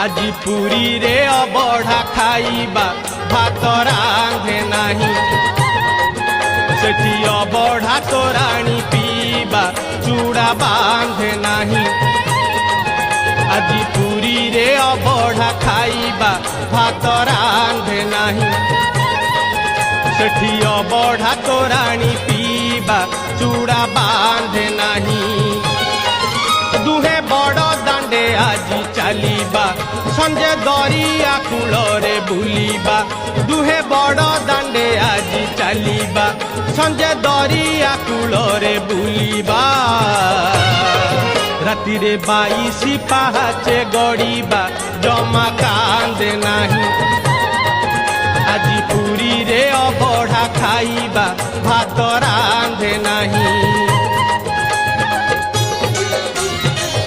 आज पुरी रे अबढ़ा खाइबा भात रांधे नाही सेठी अबढ़ा तोराणी पीबा चूड़ा बांधे नाही आज पुरी रे अबढ़ा खाइबा भात रांधे नाही सेठी अबढ़ा तोराणी पीबा चूड़ा बांधे नाही दुहे बड़ दांडे आजी चलीबा संजे दरिया कूलरे बुलीबा दुहे बड़ दांडे आजी चलीबा संजे दरिया कूलरे बुलीबा राति रे 22 पहाचे गड़ीबा जमा कांदे नाही आज पुरी रे अबढ़ा खाइबा भात रांधे नाही।